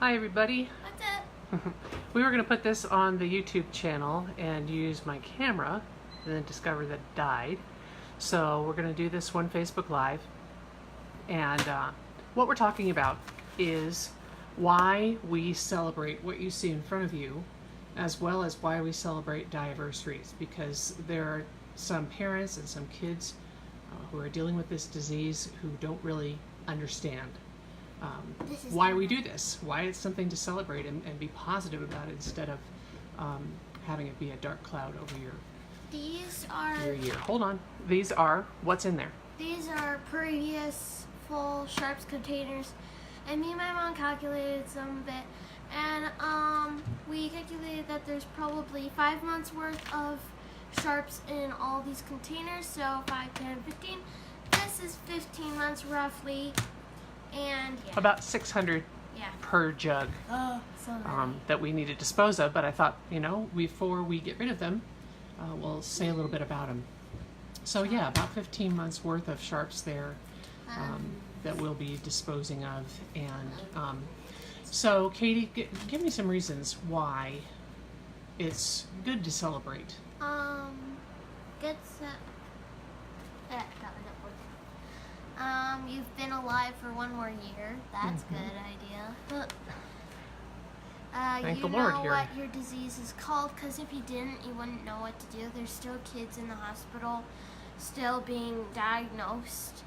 Hi everybody. What's up? We were going to put this on the YouTube channel and use my camera and then discover that it died. So we're going to do this one Facebook Live. And what we're talking about is why we celebrate what you see in front of you, as well as why we celebrate die-versaries, because there are some parents and some kids who are dealing with this disease who don't really understand why we do this, why it's something to celebrate and be positive about it instead of having it be a dark cloud over your year. Hold on. These are, what's in there? These are previous full Sharps containers, and me and my mom calculated some of it, and we calculated that there's probably 5 months worth of Sharps in all these containers, so 5, 10, 15. This is 15 months roughly, and yeah. About 600 per jug that we need to dispose of, but I thought, before we get rid of them, we'll say a little bit about them. So yeah, about 15 months worth of Sharps there that we'll be disposing of. And so Katie, give me some reasons why it's good to celebrate. Good you've been alive for 1 more year. That's a good idea. Thank you the Lord know here. what your disease is called, because if you didn't, you wouldn't know what to do. There's still kids in the hospital still being diagnosed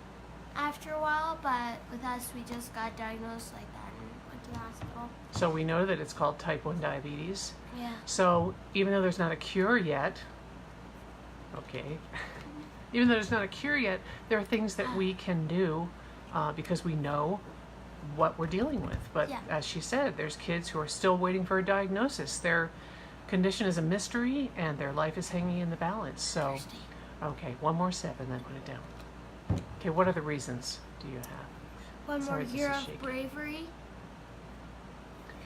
after a while, but with us, we just got diagnosed like that and went to the hospital. So we know that it's called type 1 diabetes. Yeah. So even though there's not a cure yet, even though there's not a cure yet, there are things that we can do because we know what we're dealing with. But as she said, there's kids who are still waiting for a diagnosis. Their condition is a mystery and their life is hanging in the balance. So, okay, 1 more sip and then put it down. Okay, what other reasons do you have? 1 more year of bravery.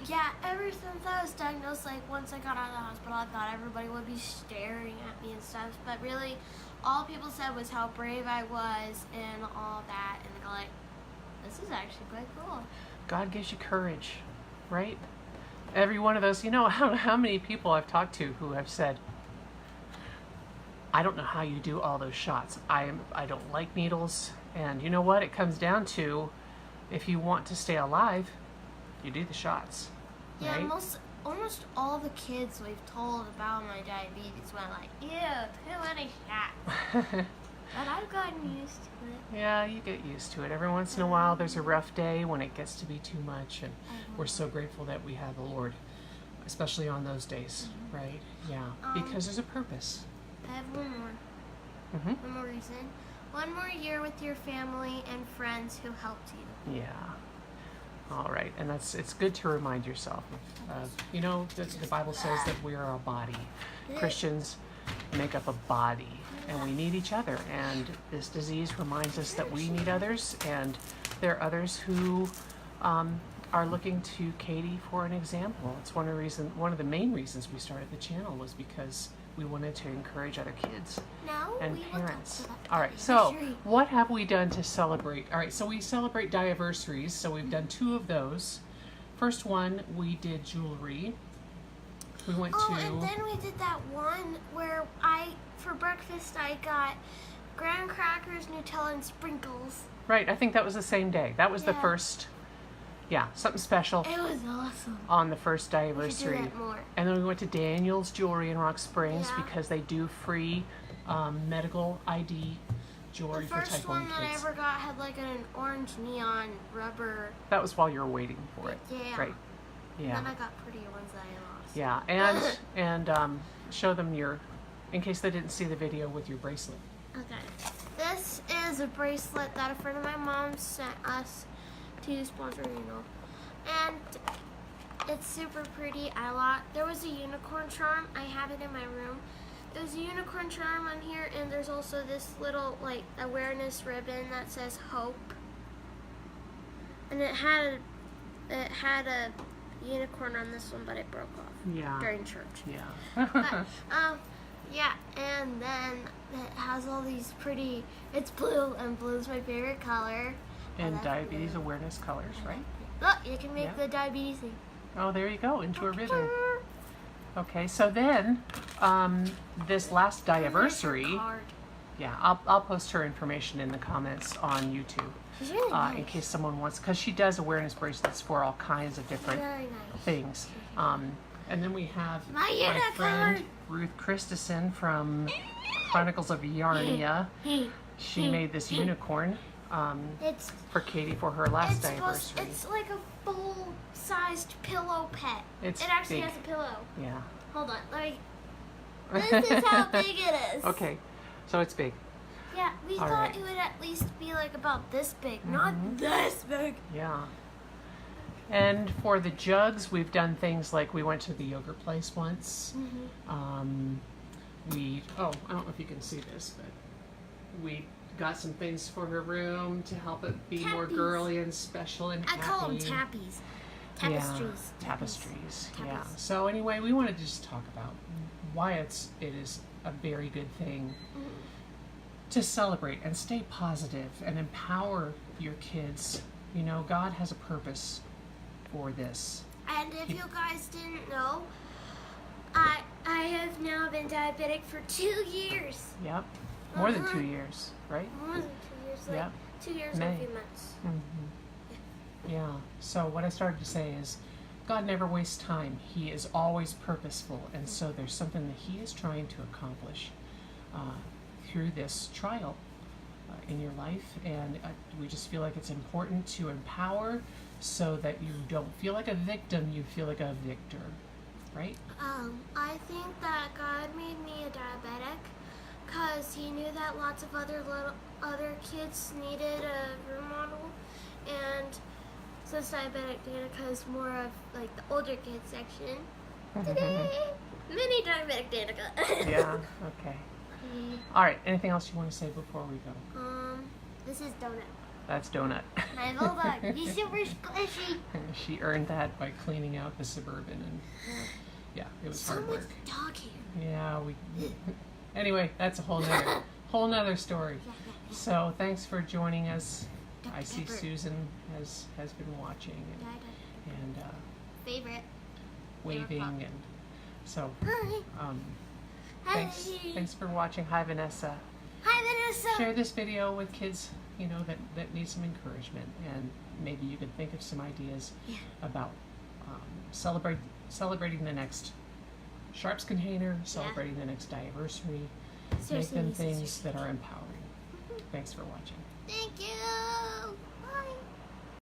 Yeah, ever since I was diagnosed, like once I got out of the hospital, I thought everybody would be staring at me and stuff. But really, all people said was how brave I was and all that. And they're like, this is actually quite cool. God gives you courage, right? Every one of those, I don't know how many people I've talked to who have said, I don't know how you do all those shots. I don't like needles. And you know what? It comes down to, if you want to stay alive, you do the shots. Yeah, right? Almost all the kids we've told about my diabetes went like, ew, too many shots. But I've gotten used to it. Yeah, you get used to it. Every once in a while there's a rough day when it gets to be too much, and we're so grateful that we have the Lord, especially on those days, right? Yeah, because there's a purpose. I have one more. One more reason. 1 more year with your family and friends who helped you. Yeah. All right, and it's good to remind yourself of, the Bible says that we are a body. Christians make up a body, and we need each other, and this disease reminds us that we need others, and there are others who are looking to Katie for an example. It's one of the main reasons we started the channel was because we wanted to encourage other kids and parents. All right, so what have we done to celebrate? All right, so we celebrate die-versaries, so we've done 2 of those. First one, we did jewelry. We went to... and then we did that one where for breakfast, I got graham crackers, Nutella, and sprinkles. Right, I think that was the same day. That was the first... Yeah, something special. It was awesome. On the first die-versary. We should do that more. And then we went to Daniel's Jewelry in Rock Springs because they do free medical ID jewelry for type 1 kids. The first one that I ever got had like an orange neon rubber. That was while you were waiting for it. Yeah. Right. Yeah. And then I got prettier ones that I lost. Yeah, and show them in case they didn't see the video, with your bracelet. Okay. This is a bracelet that a friend of my mom sent us to sponsor, and it's super pretty. There was a unicorn charm. I have it in my room. There's a unicorn charm on here, and there's also this little awareness ribbon that says hope, and it had a unicorn on this one, but it broke off during church. Yeah. But, yeah, and then it has all these it's blue, and blue's my favorite color. And diabetes awareness colors, right? Look, you can make Yeah. the diabetes thing. Oh, there you go, into a ribbon. Okay, so then this last Diversary, yeah, I'll post her information in the comments on YouTube She's really nice. in case someone wants, because she does awareness bracelets for all kinds of different Very nice. things. And then we have My friend unicorn. Ruth Christensen from Chronicles of Yarnia. She made this unicorn It's for Katie for her last Diversary. it's like a full-sized pillow pet. It's It actually big. has a pillow. Yeah. Hold on, let me. This is how big it is. Okay, so it's big. Yeah, we All thought right. it would at least be like about this big, not this big. Yeah. And for the jugs, we've done things like we went to the yogurt place once. I don't know if you can see this, but we got some things for her room to help it be more Tappies. girly and special and I happy. call them tappies. Tapestries. Yeah, tapestries. Yeah. Tappies. So anyway, we wanted to just talk about why it is a very good thing to celebrate and stay positive and empower your kids. You know, God has a purpose for this. And if you guys didn't know, I have now been diabetic for 2 years. Yep. More than 2 Uh-huh. years, right? More than 2 years. Like Yep. 2 years and May. a few months. Yeah. So what I started to say is, God never wastes time. He is always purposeful, and so there's something that He is trying to accomplish through this trial in your life, and we just feel like it's important to empower, so that you don't feel like a victim. You feel like a victor, right? I think that God made me a diabetic because He knew that lots of other kids needed a role model, and since diabetic Danica is more of like the older kids section, today, mini diabetic Danica. Yeah. Okay. All right. Anything else you want to say before we go? This is Donut. That's Donut. My bulldog. He's super squishy. She earned that by cleaning out the Suburban, and yeah, it was So hard much work. dog hair. Yeah, we. Anyway, that's a whole nother story. So thanks for joining us. I see Pepper. Susan has been watching and Favorite. waving, and so Hi. thanks for watching. Hi, Vanessa. Hi, Vanessa. Share this video with kids, you know, that need some encouragement, and maybe you could think of some ideas about celebrating the next Sharps container, celebrating the next Diversary. Make Seriously, them this is things that are empowering. Thanks for watching. Thank you.